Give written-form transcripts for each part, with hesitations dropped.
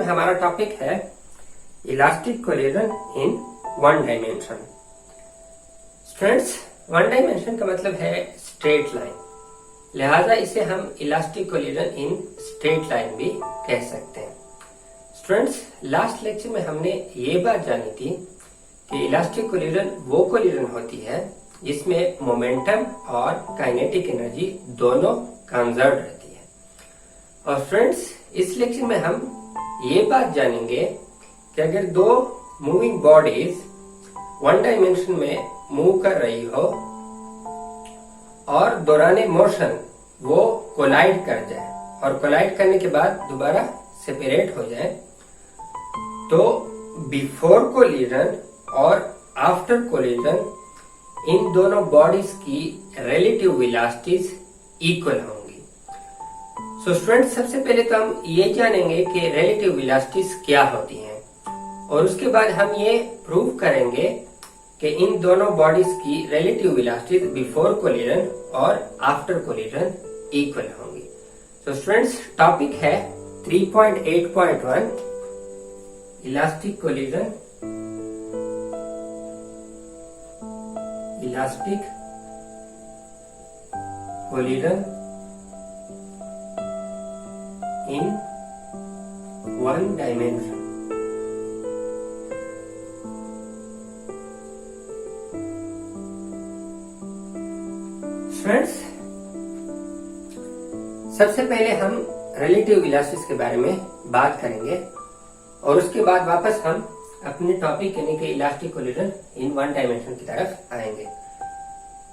हमारा टॉपिक है elastic collision in one dimension. Students, one dimension का मतलब है स्ट्रेट लाइन, लिहाजा इसे हम elastic collision in straight line भी कह सकते हैं। स्टूडेंट्स, लास्ट लेक्चर में हमने ये बात जानी थी कि इलास्टिक कोलिजन वो कोलिजन होती है जिसमें मोमेंटम और काइनेटिक एनर्जी दोनों कंजर्व रहती है। और फ्रेंड्स, इस लेक्चर में हम ये बात जानेंगे कि अगर दो मूविंग बॉडीज वन डायमेंशन में मूव कर रही हो और दौरान मोशन वो कोलाइड कर जाए और कोलाइड करने के बाद दोबारा सेपरेट हो जाए, तो बिफोर कोलिजन और आफ्टर कोलिजन इन दोनों बॉडीज की रिलेटिव वेलोसिटीज इक्वल होंगी। सो स्टूडेंट्स, सबसे पहले तो हम ये जानेंगे कि रिलेटिव वेलोसिटीज क्या होती हैं और उसके बाद हम ये प्रूव करेंगे कि इन दोनों बॉडीज की रिलेटिव वेलोसिटीज बिफोर कोलिजन और आफ्टर कोलिजन इक्वल होंगी। सो स्टूडेंट्स, टॉपिक है 3.8.1 elastic collision, elastic collision in one dimension. Friends, सबसे पहले हम रिलेटिव वेलोसिटीज के बारे में बात करेंगे और उसके बाद वापस हम अपने टॉपिक यानी कि elastic collision in one dimension की तरफ आएंगे।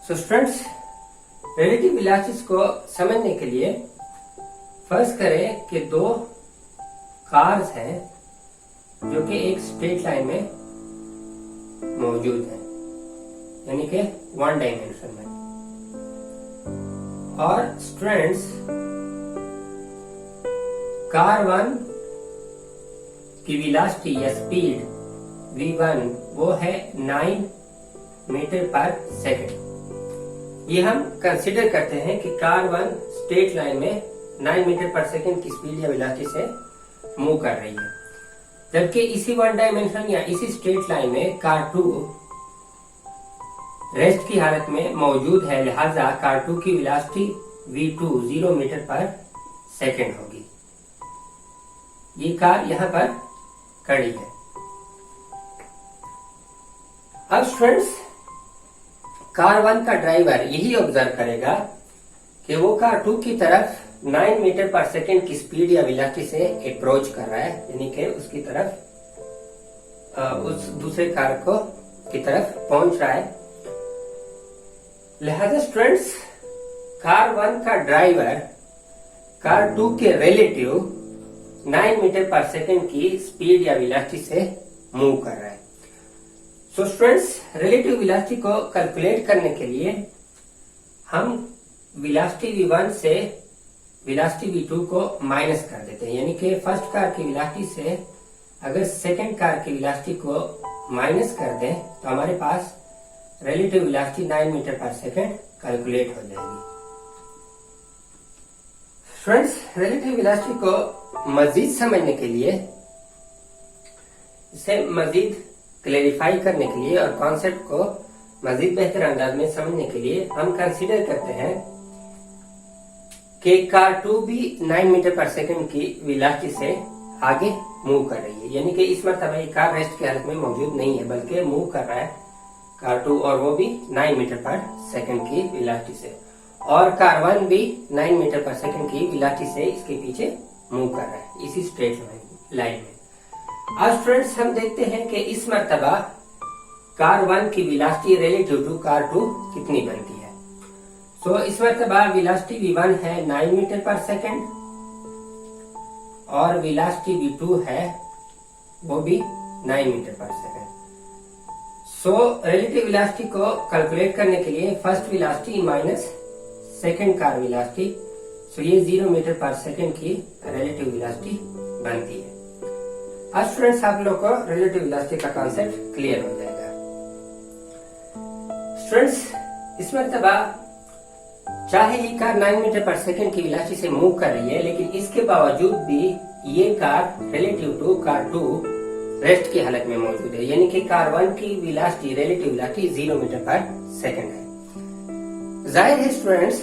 सो स्टूडेंट्स, रिलेटिव वेलोसिटीज को समझने के लिए फर्स्ट करें कि दो कार्स हैं जो कि एक स्ट्रेट लाइन में मौजूद हैं, यानी कि वन डायमेंशन में। और स्टूडेंट्स, कार 1 की वेलोसिटी या स्पीड v1 वो है 9 मीटर पर सेकंड। ये हम कंसीडर करते हैं कि कार 1 स्ट्रेट लाइन में 9 मीटर पर सेकंड की स्पीड या वेलोसिटी से मूव कर रही है, जबकि इसी वन डायमेंशन या इसी स्ट्रेट लाइन में कार 2 रेस्ट की हालत में मौजूद है, लिहाजा कार 2 की वेलोसिटी v2 0 मीटर पर सेकंड होगी। ये कार यहाँ पर खड़ी है। अब स्टूडेंट्स, कार 1 का ड्राइवर यही ऑब्जर्व करेगा कि वो कार 2 की तरफ 9 मीटर पर सेकंड की स्पीड या वेलोसिटी से अप्रोच कर रहा है, यानी कि उसकी तरफ उस दूसरे कार को की तरफ पहुंच रहा है। लिहाजा स्टूडेंट्स, कार 1 का ड्राइवर कार 2 के रिलेटिव 9 मीटर पर सेकंड की स्पीड या वेलोसिटी से मूव कर रहा है। सो स्टूडेंट्स, रिलेटिव वेलोसिटी को कैलकुलेट करने के लिए हम वेलोसिटी v1 से वेलोसिटी v2 को माइनस कर देते हैं, यानी कि फर्स्ट कार की वेलोसिटी से अगर सेकंड कार की वेलोसिटी को माइनस कर दें तो हमारे पास रिलेटिव वेलोसिटी 9 मीटर पर सेकंड कैलकुलेट हो जाएगी। फ्रेंड्स, रिलेटिव वेलोसिटी को मजीद समझने के लिए, इसे मजीद क्लेरिफाई करने के लिए और कॉन्सेप्ट को मजीद बेहतर अंदाज में समझने के लिए हम कंसीडर करते हैं कि कार 2 भी 9 मीटर पर सेकंड की वेलोसिटी से आगे मूव कर रही है, यानी कि इस मर्तबा ये कार रेस्ट की हालत में मौजूद नहीं है बल्कि मूव कर रहा है कार 2, और वो भी 9 मीटर पर सेकंड की वेलोसिटी से। और कार 1 भी 9 मीटर पर सेकंड की वेलोसिटी से इसके पीछे मूव कर रहा है इसी स्ट्रेट लाइन में। अब स्टूडेंट्स, हम देखते हैं कि इस मर्तबा कार 1 की वेलोसिटी रिलेटिव टू कार 2 कितनी बनती है। सो इस मर्तबा वेलोसिटी v1 है 9 मीटर पर सेकंड और वेलोसिटी v2 है वो भी 9 मीटर पर सेकंड। सो रिलेटिव वेलोसिटी को कैलकुलेट करने के लिए first velocity minus second car velocity, so ये 0 मीटर पर सेकंड की रिलेटिव वेलोसिटी बनती है। आज स्टूडेंट्स, आप लोग को रिलेटिव वेलोसिटी का कॉन्सेप्ट क्लियर हो जाएगा। स्टूडेंट्स, इस मर्तबा चाहे ये कार 9 मीटर पर सेकंड की वेलोसिटी से मूव कर रही है, लेकिन इसके बावजूद भी ये car relative to car 2 rest की हालत में मौजूद है, यानी कि कार 1 की वेलोसिटी रिलेटिव वेलोसिटी 0 मीटर पर सेकंड है। जाहिर है स्टूडेंट्स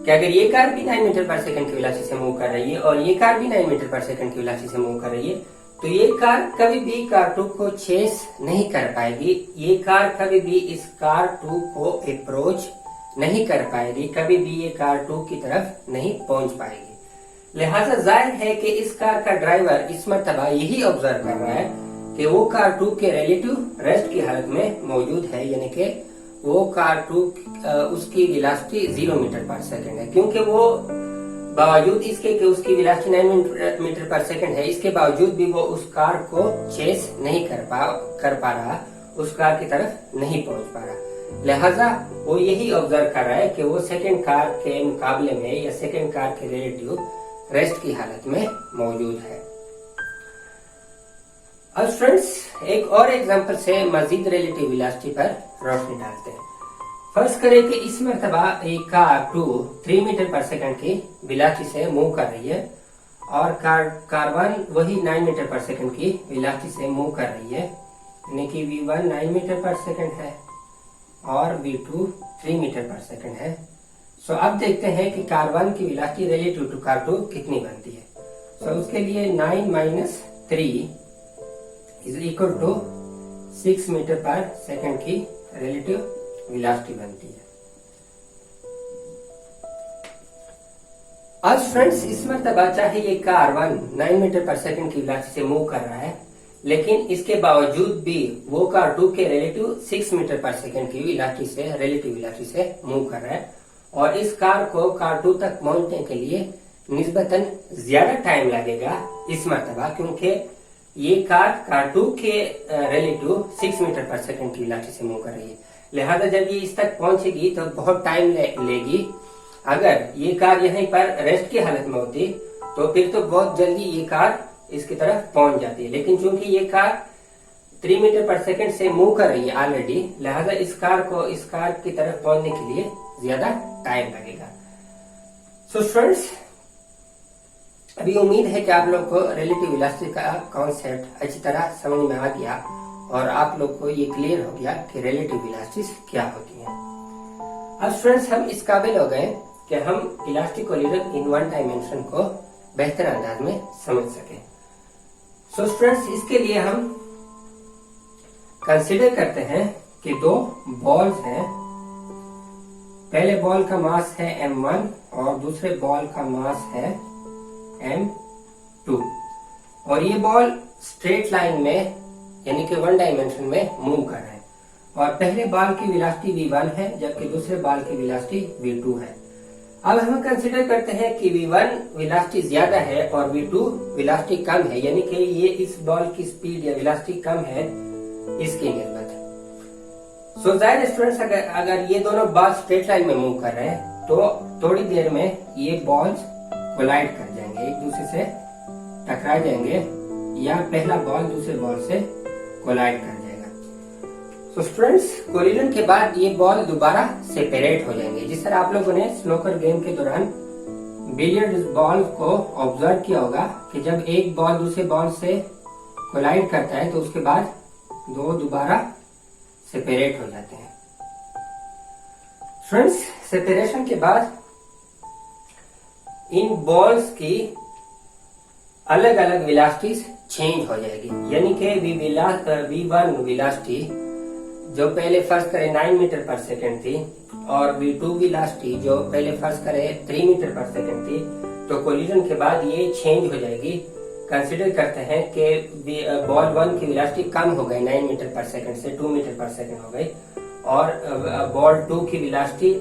कि अगर ये कार भी 9 मीटर पर सेकंड की वेलोसिटी से मूव कर रही है और ये कार भी 9 मीटर पर सेकंड की वेलोसिटी से मूव कर रही है, तो ये कार कभी भी कार 2 को चेस नहीं कर पाएगी। ये कार कभी भी इस कार 2 को अप्रोच नहीं कर पाएगी, कभी भी ये कार 2 की तरफ नहीं पहुंच पाएगी। लिहाजा जाहिर है कि इस कार का ड्राइवर इस मर्तबा यही ऑब्जर्व कर रहा है कि वो कार 2 के रिलेटिव रेस्ट की हालत में मौजूद है, यानी कि वो कार 2 उसकी वेलोसिटी 0 मीटर पर सेकंड है। क्योंकि वो बावजूद इसके कि उसकी वेलोसिटी 9 मीटर पर सेकंड है, इसके बावजूद भी वो उस कार को चेस नहीं कर पा रहा, उस कार की तरफ नहीं पहुंच पा रहा। लिहाजा वो यही ऑब्जर्व कर रहा है कि वो सेकंड कार के मुकाबले में या सेकंड कार के रिलेटिव रेस्ट की हालत में मौजूद है। अब स्टूडेंट्स एक और एग्जांपल से मजीद रिलेटिव वेलोसिटी पर रोशनी डालते हैं। फर्ज करें कि इस मर्तबा एक कार 2 3 मीटर पर सेकंड की वेलोसिटी से मूव कर रही है और कार 1 वही 9 मीटर पर सेकंड की वेलोसिटी से मूव कर रही है, यानी कि v1 9 मीटर पर सेकंड है और v2 3 मीटर पर सेकंड है। सो अब देखते हैं कि कार 1 की वेलोसिटी रिलेटिव टू कार 2 कितनी बनती है। सो उसके लिए 9 minus 3 is equal to 6 metre पर सेकंड की रिलेटिव वेलोसिटी बनती है। अब फ्रेंड्स इस मर्तबा चाहे ये कार 1 9 मीटर पर सेकंड की वेलोसिटी से मूव कर रहा है, लेकिन इसके बावजूद भी वो कार 2 के रिलेटिव 6 मीटर पर सेकंड की वेलोसिटी से रिलेटिव वेलोसिटी से मूव कर रहा है और इस कार को कार 2 तक पहुंचने के लिए निस्बतन ज्यादा टाइम लगेगा इस मर्तबा, क्योंकि ये कार 2 के रिलेटिव 6 मीटर पर सेकंड की वेलोसिटी से मूव कर रही है। लिहाजा जब ये इस तक पहुंचेगी तो बहुत टाइम लेगी। अगर ये कार यहीं पर रेस्ट की हालत में होती तो फिर तो बहुत जल्दी ये कार इसकी तरफ पहुंच जाती है, लेकिन चूंकि ये कार 3 मीटर पर सेकंड से मूव कर रही है ऑलरेडी, लिहाजा इस कार की तरफ पहुंचने के लिए ज्यादा टाइम लगेगा। सो स्टूडेंट्स अभी उम्मीद है कि आप लोग को रिलेटिव वेलोसिटी का कॉन्सेप्ट अच्छी तरह समझ में आ गया और आप लोग को ये क्लियर हो गया कि रिलेटिव वेलोसिटीज क्या होती हैं। अब स्टूडेंट्स हम इस काबिल हो गए कि हम elastic collision in one dimension को बेहतर अंदाज में समझ सके। सो स्टूडेंट्स इसके लिए हम कंसीडर करते हैं कि 2 बॉल्स हैं। पहले बॉल का मास है m1 और दूसरे बॉल का मास है m2 और ये बॉल स्ट्रेट लाइन में यानी कि वन डायमेंशन में मूव कर रहे हैं और पहले बॉल की वेलोसिटी v1 है जबकि दूसरे बॉल की वेलोसिटी v2 है। अब हम कंसीडर करते हैं कि v1 वेलोसिटी ज्यादा है और v2 वेलोसिटी कम है, यानी कि ये इस बॉल की स्पीड या वेलोसिटी कम है इसकी निस्बत। सो जाहिर स्टूडेंट्स अगर ये दोनों बॉल स्ट्रेट लाइन में मूव कर रहे हैं तो थोड़ी देर में ये बॉल्स कोलाइड कर जाएंगे, एक दूसरे से टकरा जाएंगे या पहला बॉल दूसरे बॉल से कोलाइड कर जाएगा। सो स्टूडेंट्स कोलिजन के बाद ये बॉल दोबारा सेपरेट हो जाएंगे। जिस तरह आप लोगों ने स्नूकर गेम के दौरान बिलियर्ड बॉल को ऑब्जर्व किया होगा कि जब एक बॉल दूसरे बॉल से कोलाइड करता है तो उसके बाद 2 दोबारा सेपरेट हो जाते हैं। फ्रेंड्स सेपरेशन के बाद इन बॉल्स की अलग अलग वेलोसिटीज चेंज हो जाएगी, यानी कि v1 वेलोसिटी जो पहले फर्ज करे 9 मीटर पर सेकंड थी और v2 वेलोसिटी जो पहले फर्ज करे 3 मीटर पर सेकंड थी, तो कोलिजन के बाद ये चेंज हो जाएगी। कंसीडर करते हैं कि बॉल 1 की वेलोसिटी कम हो गई 9 मीटर पर सेकंड से 2 मीटर पर सेकंड हो गई और बॉल 2 की वेलोसिटी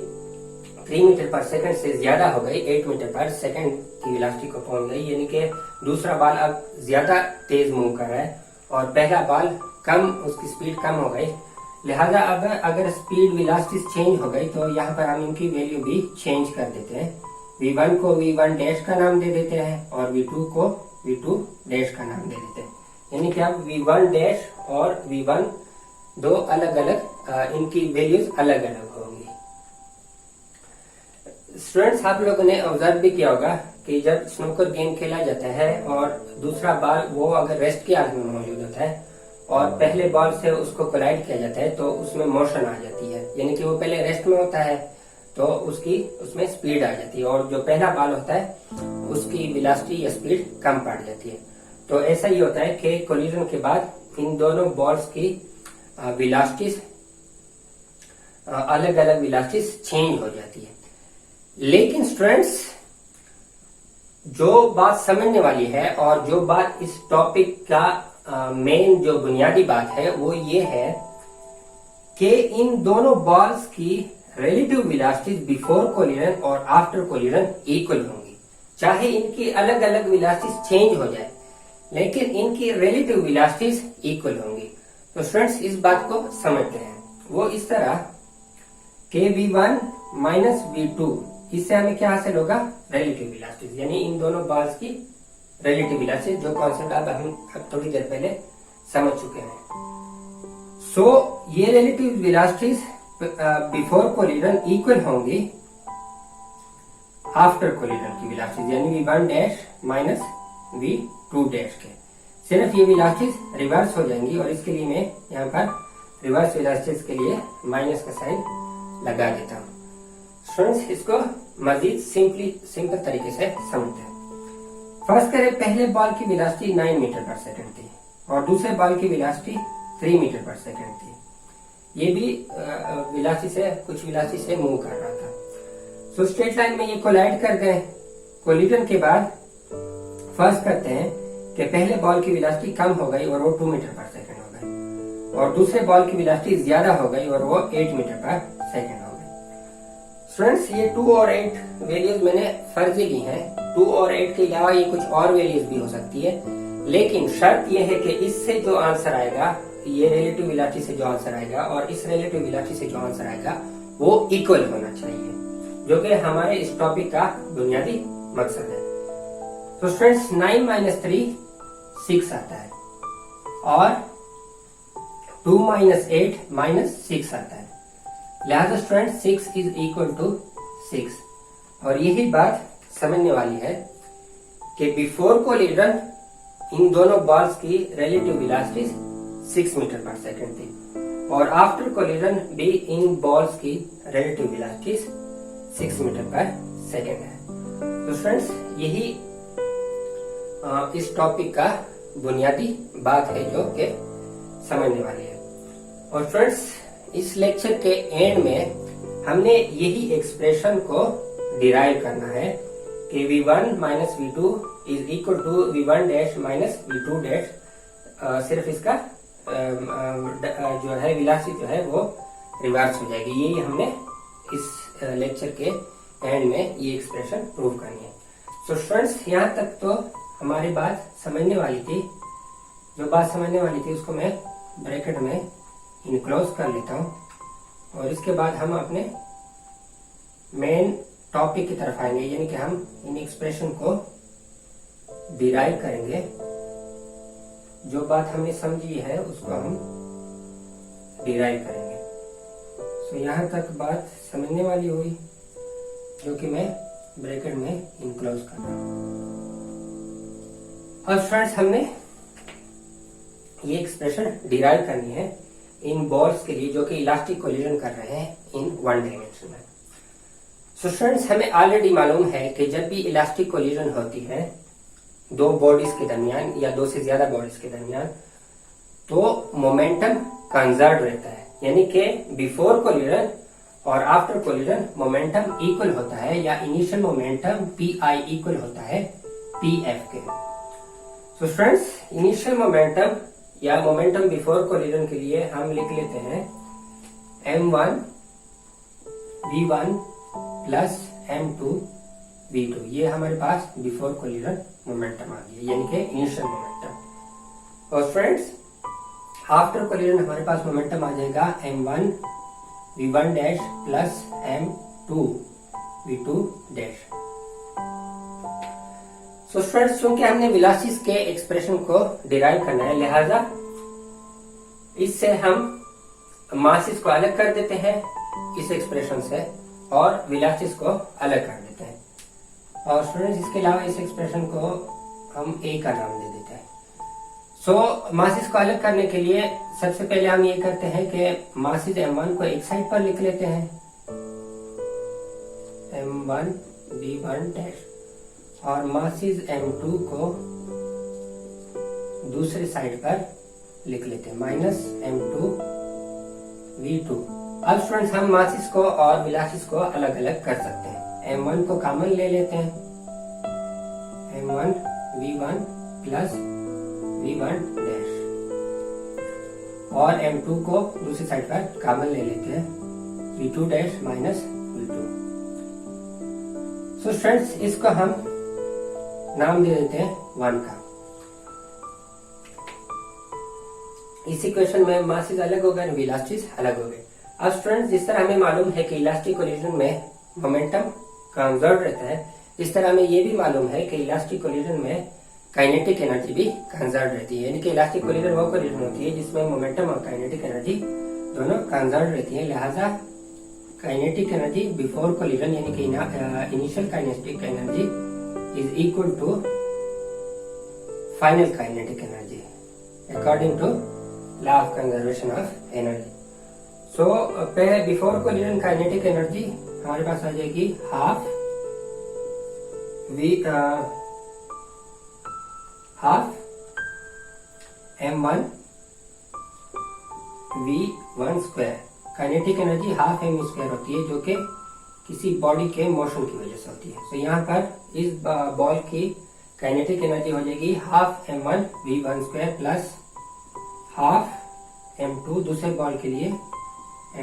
3 मीटर पर सेकंड से ज्यादा हो गई, 8 मीटर पर सेकंड की वेलोसिटी को पहुंच गई, यानी कि दूसरा बॉल अब ज्यादा तेज मूव कर रहा है और पहला बॉल कम, उसकी स्पीड कम हो गई। लिहाजा अगर स्पीड वेलोसिटी चेंज हो गई तो यहाँ पर हम इनकी वैल्यू भी चेंज कर देते हैं। v1 को v1 डैश का नाम दे देते हैं और v2 को v2 डैश का नाम दे देते हैं, यानी कि अब v1 डैश और v1 दो अलग अलग इनकी वैल्यूज अलग अलग होंगी। स्टूडेंट्स आप लोगों ने ऑब्जर्व भी किया होगा कि जब स्नूकर गेम खेला जाता है और दूसरा बॉल वो अगर रेस्ट की हालत में मौजूद होता है और पहले बॉल से उसको कोलाइड किया जाता है तो उसमें मोशन आ जाती है, यानी कि वो पहले रेस्ट में होता है तो उसमें स्पीड आ जाती है और जो पहला बॉल होता है उसकी वेलोसिटी या स्पीड कम पड़ जाती है। तो ऐसा ही होता है कि कोलिजन के बाद इन दोनों बॉल्स की वेलोसिटीज अलग अलग वेलोसिटीज चेंज हो जाती है। लेकिन स्टूडेंट्स, जो बात समझने वाली है और जो बात इस टॉपिक का मेन जो बुनियादी बात है वो ये है कि इन दोनों बॉल्स की रिलेटिव वेलोसिटीज बिफोर कोलिजन और आफ्टर कोलिजन इक्वल होंगी। चाहे इनकी अलग अलग वेलोसिटीज चेंज हो जाए लेकिन इनकी रिलेटिव वेलोसिटीज इक्वल होंगी। तो स्टूडेंट्स, इस बात को समझते हैं। वो इस तरह के v1 माइनस v2, इससे हमें क्या हासिल होगा? रिलेटिव वेलोसिटीज, यानी इन दोनों बॉल्स की रिलेटिव वेलोसिटी, जो कॉन्सेप्ट अब थोड़ी देर पहले समझ चुके हैं। सो ये relative velocities before collision equal होंगी आफ्टर कोलिजन की वेलोसिटीज, यानी v1 dash minus v2 dash के। सिर्फ ये वेलोसिटीज रिवर्स हो जाएंगी और इसके लिए मैं यहाँ पर रिवर्स वेलोसिटीज के लिए माइनस का साइन लगा देता हूँ। स्टूडेंट्स, इसको मजीद सिंपल तरीके से समझते हैं। फर्स्ट करें, पहले बॉल की वेलोसिटी 9 मीटर पर सेकंड थी और दूसरे बॉल की वेलोसिटी 3 मीटर पर सेकंड थी। ये भी कुछ वेलोसिटी से मूव कर रहा था। सो स्ट्रेट लाइन में ये कोलाइड कर गए। कोलिजन के बाद फर्स्ट करते हैं कि पहले बॉल की वेलोसिटी कम हो गई और वो 2 मीटर पर सेकंड हो गई और दूसरे बॉल की वेलोसिटी ज्यादा हो गई और वो 8 मीटर पर सेकंड हो गई। स्टूडेंट्स, ये 2 और 8 वैल्यूज मैंने फर्जी ली हैं। 2 और 8 के अलावा ये कुछ और वैल्यूज भी हो सकती है, लेकिन शर्त यह है कि इससे जो आंसर आएगा, ये रिलेटिव वेलोसिटी से जो आंसर आएगा और इस रिलेटिव वेलोसिटी से जो आंसर आएगा वो इक्वल होना चाहिए, जो कि हमारे इस टॉपिक का बुनियादी मकसद है। तो स्टूडेंट्स, 9 माइनस 3 6 आता है और 2 माइनस 8 माइनस 6 आता है। लिहाजा स्टूडेंट 6 इज इक्वल टू 6। और यही बात समझने वाली है कि बिफोर कोलिजन इन दोनों बॉल्स की रिलेटिव वेलोसिटीज 6 मीटर पर सेकंड थी और आफ्टर कोलिजन भी इन बॉल्स की रिलेटिव वेलोसिटीज 6 मीटर पर सेकंड है। तो स्टूडेंट्स, यही इस टॉपिक का बुनियादी बात है जो कि समझने वाली है। और फ्रेंड्स, इस लेक्चर के एंड में हमने यही एक्सप्रेशन को डिराइव करना है कि v1 minus v2 is equal to v1 dash minus v2 dash. सिर्फ इसका जो है वेलोसिटी जो है वो रिवर्स हो जाएगी। यही हमने इस लेक्चर के एंड में ये एक्सप्रेशन प्रूव करनी है। सो स्टूडेंट्स, यहाँ तक तो हमारी बात समझने वाली थी। जो बात समझने वाली थी उसको मैं ब्रैकेट में इनक्लोज कर लेता हूँ और इसके बाद हम अपने मेन टॉपिक की तरफ आएंगे, यानी कि हम इन एक्सप्रेशन को डिराइव करेंगे। जो बात हमने समझी है उसको हम डिराइव करेंगे। सो यहाँ तक बात समझने वाली हुई, जो कि मैं ब्रैकेट में इनक्लोज कर रहा हूँ। और फ्रेंड्स, हमने ये एक्सप्रेशन डिराइव करनी है इन बॉल्स के लिए जो कि इलास्टिक कोलिजन कर रहे हैं इन 1 डायमेंशन में। सो फ्रेंड्स, हमें ऑलरेडी मालूम है कि जब भी इलास्टिक कोलिजन होती है दो बॉडीज के दरमियान या दो से ज्यादा बॉडीज के दरमियान, तो मोमेंटम कंजर्व रहता है, यानी कि बिफोर कोलिजन और आफ्टर कोलिजन मोमेंटम इक्वल होता है, या इनिशियल मोमेंटम pI इक्वल होता है pF के। सो फ्रेंड्स, इनिशियल मोमेंटम या मोमेंटम बिफोर कोलिजन के लिए हम लिख लेते हैं m1 v1 plus m2 v2। ये हमारे पास बिफोर कोलिजन मोमेंटम आ गया, यानी कि इनिशियल मोमेंटम। और फ्रेंड्स, आफ्टर कोलिजन हमारे पास मोमेंटम आ जाएगा m1 v1 dash plus m2 v2 dash. So friends, चूंकि हमने वेलोसिटीज के एक्सप्रेशन को डिराइव करना है, लिहाजा इससे हम मासेस को अलग कर देते हैं इस एक्सप्रेशन से और वेलोसिटीज को अलग कर देते हैं। और स्टूडेंट्स इसके अलावा इस एक्सप्रेशन को हम ए का नाम दे देते हैं। सो मासेस को अलग करने के लिए सबसे पहले हम ये करते हैं कि मासेस m1 को एक साइड पर लिख लेते हैं, m1 v1 डैश, और मासेस m2 को दूसरे साइड पर लिख लेते हैं, माइनस m2 v2। अब स्टूडेंट्स हम मासेस को और वेलोसिटीज को अलग अलग कर सकते हैं। m1 को कॉमन ले लेते हैं, m1 v1 plus v1 dash, और m2 को दूसरी साइड पर कॉमन ले लेते हैं, v2 dash minus v2। So students इसको हम नाम दे देते हैं 1 का। इस इक्वेशन में मासेस अलग हो गए, वेलोसिटीज अलग हो गए। अब स्टूडेंट्स जिस तरह हमें मालूम है कि इलास्टिक कोलिजन में मोमेंटम कंजर्व रहता है, इस तरह हमें ये भी मालूम है कि इलास्टिक कोलिजन में काइनेटिक एनर्जी भी कंजर्व रहती है। यानी कि इलास्टिक कोलिजन वो कोलिजन होती है जिसमें मोमेंटम और काइनेटिक एनर्जी दोनों कंजर्व रहती है। लिहाजा काइनेटिक एनर्जी बिफोर कोलिजन यानी कि initial kinetic energy is equal to final kinetic energy according to law of conservation of energy. So before collision kinetic energy हमारे पास आ जाएगी half m1 v1 square. Kinetic energy half m square होती है जो कि किसी बॉडी के मोशन की वजह से होती है। तो यहाँ पर इस बॉल की काइनेटिक एनर्जी हो जाएगी half m1 v1 square plus half m2 दूसरे बॉल के लिए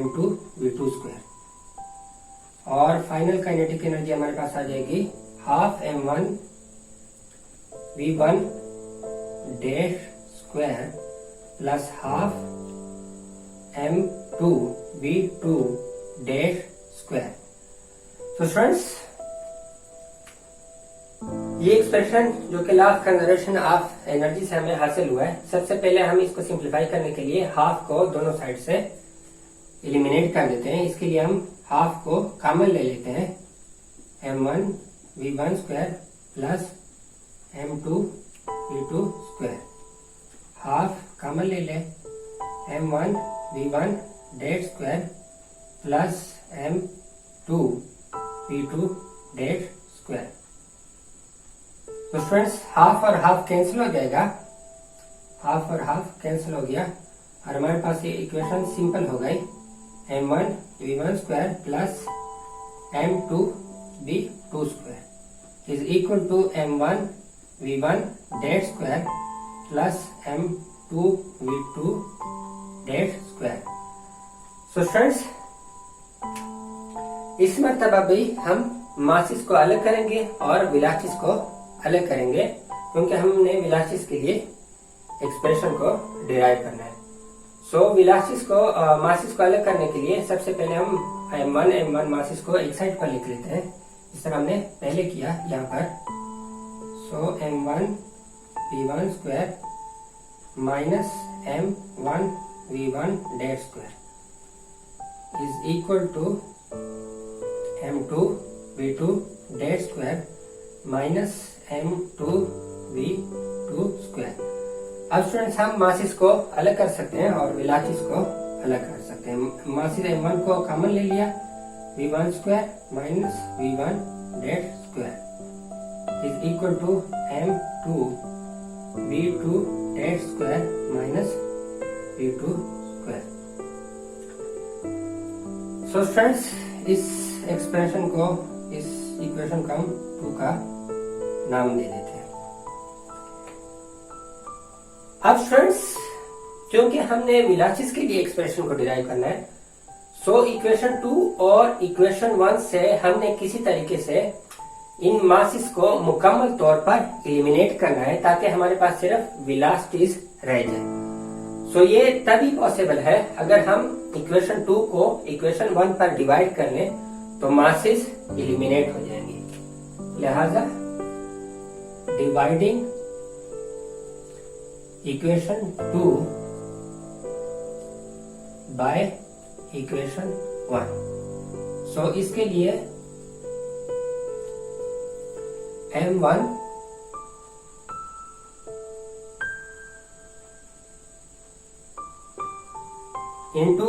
m2 v2 स्क्वायर, और फाइनल काइनेटिक एनर्जी हमारे पास आ जाएगी half m1 v1 dash square plus half m2 v2 dash square. तो स्टूडेंट्स ये एक्सप्रेशन जो कि law of conservation of energy से हमें हासिल हुआ है, सबसे पहले हम इसको सिंप्लीफाई करने के लिए हाफ को दोनों साइड से एलिमिनेट कर देते हैं। इसके लिए हम हाफ को कॉमन ले लेते हैं, m1 v1 square plus m2 v2 square. Half common ले लें, m1 v1 dash square plus m2 v2 dash square. तो स्टूडेंट्स हाफ और हाफ कैंसिल हो जाएगा, हाफ और हाफ कैंसिल हो गया और हमारे पास ये इक्वेशन सिंपल हो गई, m1 v1 square plus m2 v2 square is equal to m1 v1 dash square plus m2 v2 dash square. So students इस मर्तबा भी हम मासेस को अलग करेंगे और वेलोसिटीज को अलग करेंगे, क्योंकि हमने वेलोसिटीज के लिए एक्सप्रेशन को डिराइव करना है। सो वेलोसिटीज को मासेस को अलग करने के लिए सबसे पहले हम m1 मासेस को एक साइड पर लिख लेते हैं, इस तरह हमने पहले किया यहाँ पर। So m1 v1 square minus m1 v1 dash square is equal to m2 v2 dash square minus m2 v2 square. अब स्टूडेंट्स हम मासेस को अलग कर सकते हैं और वेलोसिटीज को अलग कर सकते हैं। मासेस m1 को कॉमन ले लिया, v1 square minus v1 dash square is equal to m2 v2 dash square minus v2 square. So students इस एक्सप्रेशन को, इस इक्वेशन को हम 2 का नाम दे देते हैं। अब स्टूडेंट्स क्योंकि हमने वेलोसिटीज के लिए एक्सप्रेशन को डिराइव करना है, सो इक्वेशन 2 और इक्वेशन 1 से हमने किसी तरीके से इन मासेस को मुकम्मल तौर पर एलिमिनेट करना है ताकि हमारे पास सिर्फ वेलोसिटीज रह जाए। सो ये तभी पॉसिबल है अगर हम इक्वेशन 2 को इक्वेशन 1 पर डिवाइड कर लें तो मासेस एलिमिनेट हो जाएंगे। लिहाजा डिवाइडिंग इक्वेशन 2 बाय इक्वेशन 1। सो इसके लिए m1 into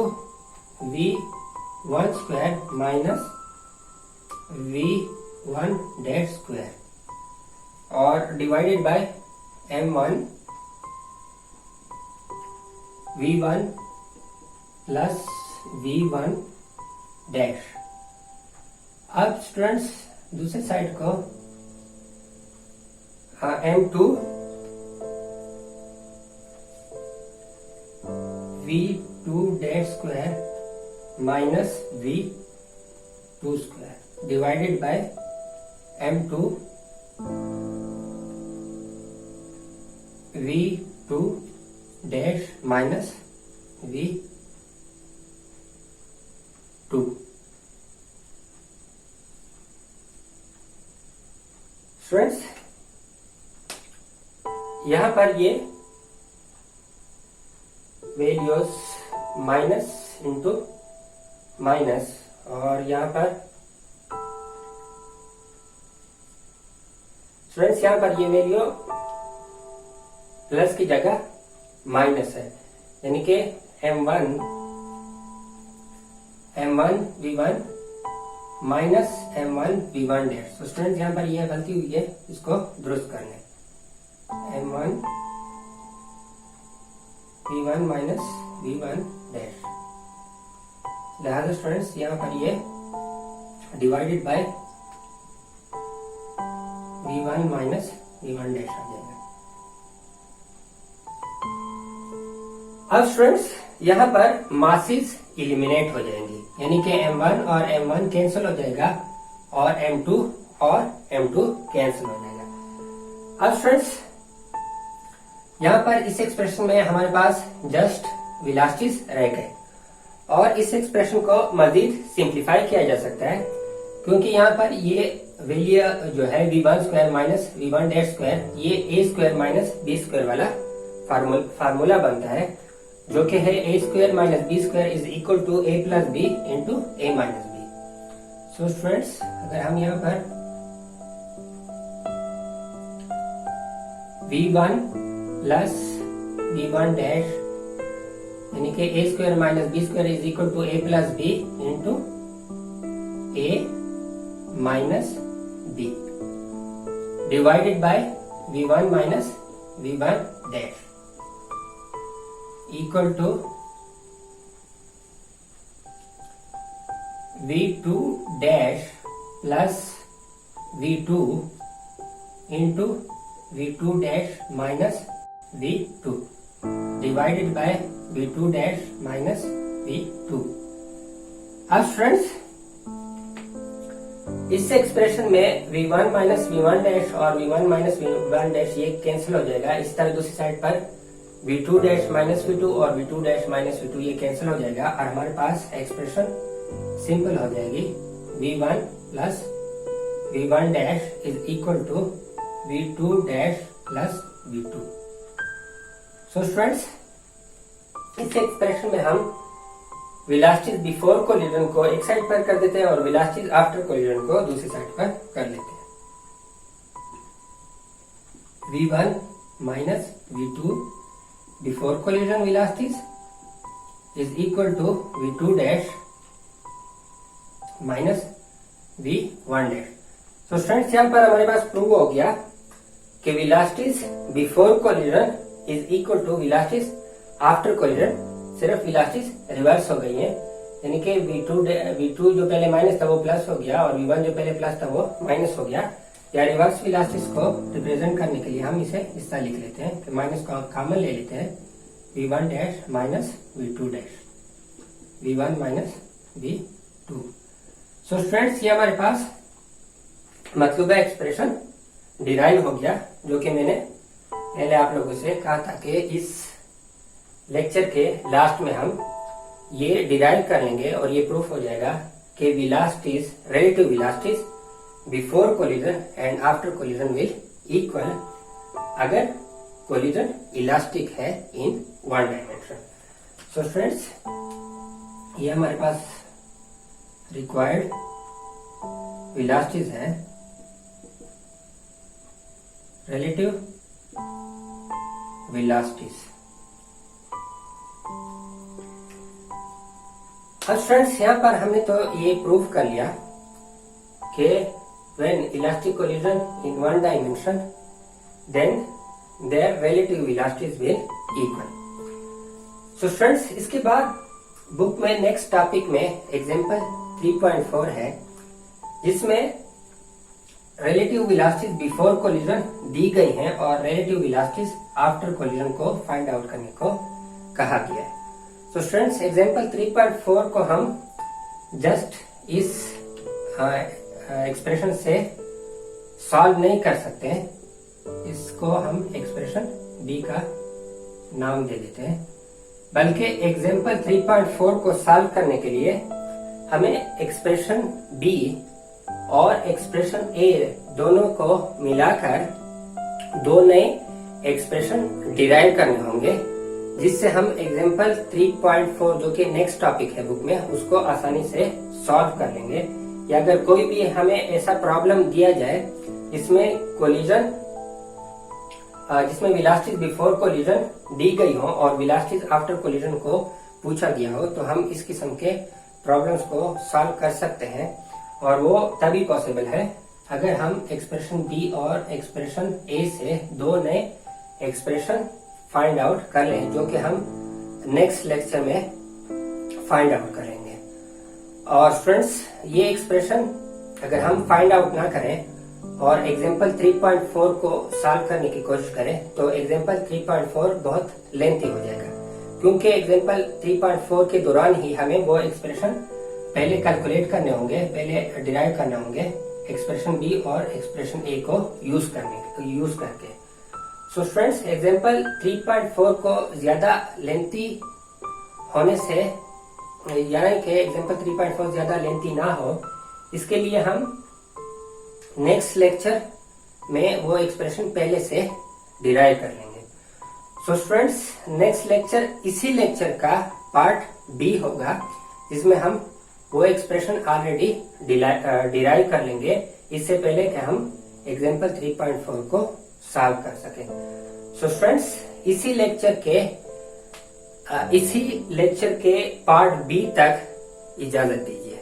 v1 square minus v1 dash square और divided by m1 v1 plus v1 dash। अब स्टूडेंट्स दूसरे साइड को m2 v2 dash square minus v2 square divided by m2 v2 dash minus v2। Students यहां पर ये values minus into minus और यहां पर स्टूडेंट्स यहां पर ये वैल्यू प्लस की जगह माइनस है, यानी कि m1 v1 minus m1 v1 dash. तो स्टूडेंट्स यहाँ पर यह गलती हुई है, इसको दुरुस्त करने m1 v1 minus v1 dash. लिहाजा स्टूडेंट्स यहाँ पर ये divided by v1 minus v1 dash आ जाएगा। अब स्टूडेंट्स यहाँ पर मासेस इलिमिनेट हो जाएंगी, यानी कि m1 और m1 कैंसिल हो जाएगा और m2 और m2 कैंसिल हो जाएगा। अब स्टूडेंट्स यहाँ पर इस एक्सप्रेशन में हमारे पास जस्ट वेलोसिटीज रह गए और इस एक्सप्रेशन को मजीद सिंप्लीफाई किया जा सकता है, क्योंकि यहाँ पर ये वैल्यू जो है v1 square minus v1 dash square ये a square minus b square वाला फार्मूला बनता है, जो कि है a square minus b square is equal to a plus b into a minus b। So students अगर हम यहाँ पर v1 प्लस v1 डैश यानी कि a square minus b square is equal to a plus b into a minus b divided by v1 minus v1 dash equal to v2 dash plus v2 into v2 dash minus v2 divided by v2 dash minus v2। अब students इस expression में v1 minus v1 dash और v1 minus v1 dash ये cancel हो जाएगा। इस तरह दूसरी साइड पर v2 डैश माइनस v2 और v2 डैश माइनस v2 ये कैंसिल हो जाएगा और हमारे पास एक्सप्रेशन सिंपल हो जाएगी v1 plus v1 dash is equal to v2 dash plus v2। So students इस एक्सप्रेशन में हम वेलोसिटीज बिफोर कोलिजन को एक साइड पर कर देते हैं और वेलोसिटीज आफ्टर कोलिजन को दूसरी साइड पर कर लेते हैं। v1 minus v2 before collision velocities is equal to v2 dash minus v1 dash. तो स्टूडेंट्स यहाँ पर हमारे पास प्रूव हो गया कि velocities before collision is equal to velocities after collision. सिर्फ वेलोसिटीज रिवर्स हो गई हैं, यानी कि v2 जो पहले माइनस था वो प्लस हो गया और v1 जो पहले प्लस था वो माइनस हो गया। या रिवर्स वेलोसिटीज को रिप्रेजेंट करने के लिए हम इसे इस तरह लिख लेते हैं कि माइनस को कॉमन ले लेते हैं v1 dash minus v2 dash v1 minus v2। So students ये हमारे पास मतलूबा एक्सप्रेशन डिराइव हो गया, जो कि मैंने पहले आप लोगों से कहा था कि इस लेक्चर के लास्ट में हम ये डिराइव कर लेंगे और ये प्रूफ हो जाएगा कि velocities relative velocities before collision and after collision will equal अगर कोलिजन इलास्टिक है in one dimension. So friends ये हमारे पास रिक्वायर्ड वेलोसिटीज है relative velocities। अब फ्रेंड्स यहाँ पर हमने तो ये प्रूव कर लिया कि when elastic collision in one dimension then their relative velocities will equal। So friends इसके बाद बुक में नेक्स्ट टॉपिक में एग्जांपल 3.4 है जिसमें रिलेटिव वेलोसिटीज बिफोर कोलिजन दी गई हैं और रिलेटिव वेलोसिटीज आफ्टर कोलिजन को फाइंड आउट करने को कहा गया है। तो स्टूडेंट्स एग्जांपल 3.4 को हम जस्ट इस एक्सप्रेशन से सॉल्व नहीं कर सकते हैं, इसको हम एक्सप्रेशन बी का नाम दे देते हैं, बल्कि एग्जांपल 3.4 को सॉल्व करने के लिए हमें एक्सप्रेशन बी और एक्सप्रेशन ए दोनों को मिलाकर दो नए एक्सप्रेशन डिराइव करने होंगे, जिससे हम एग्जांपल 3.4 जो कि नेक्स्ट टॉपिक है बुक में उसको आसानी से सॉल्व कर लेंगे। या अगर कोई भी हमें ऐसा प्रॉब्लम दिया जाए जिसमें कोलिजन जिसमें वेलोसिटीज बिफोर कोलिजन दी गई हो और वेलोसिटीज आफ्टर कोलिजन को पूछा गया हो, तो हम इस किस्म के प्रॉब्लम्स को सॉल्व कर सकते हैं। और वो तभी पॉसिबल है अगर हम एक्सप्रेशन बी और एक्सप्रेशन ए से दो नए एक्सप्रेशन फाइंड आउट कर लें, जो कि हम नेक्स्ट लेक्चर में फाइंड आउट करेंगे। और स्टूडेंट्स ये एक्सप्रेशन अगर हम फाइंड आउट ना करें और एग्जांपल 3.4 को सॉल्व करने की कोशिश करें तो एग्जांपल 3.4 बहुत लेंथी हो जाएगा, क्योंकि एग्जांपल 3.4 के दौरान ही हमें वो एक्सप्रेशन पहले कैलकुलेट करने होंगे, पहले डिराइव करने होंगे एक्सप्रेशन बी और एक्सप्रेशन ए को यूज करके। सो स्टूडेंट्स एग्जांपल 3.4 को ज्यादा लेंथी होने से, यानी कि एग्जांपल 3.4 ज्यादा लेंथी ना हो, इसके लिए हम नेक्स्ट लेक्चर में वो एक्सप्रेशन पहले से डिराइव कर लेंगे। सो स्टूडेंट्स नेक्स्ट लेक्चर इसी लेक्चर का पार्ट बी होगा, जिसमें हम वो एक्सप्रेशन ऑलरेडी डिराइव कर लेंगे इससे पहले कि हम एग्जांपल 3.4 को सॉल्व कर सकें। सो स्टूडेंट्स इसी लेक्चर के पार्ट बी तक इजाजत दीजिए।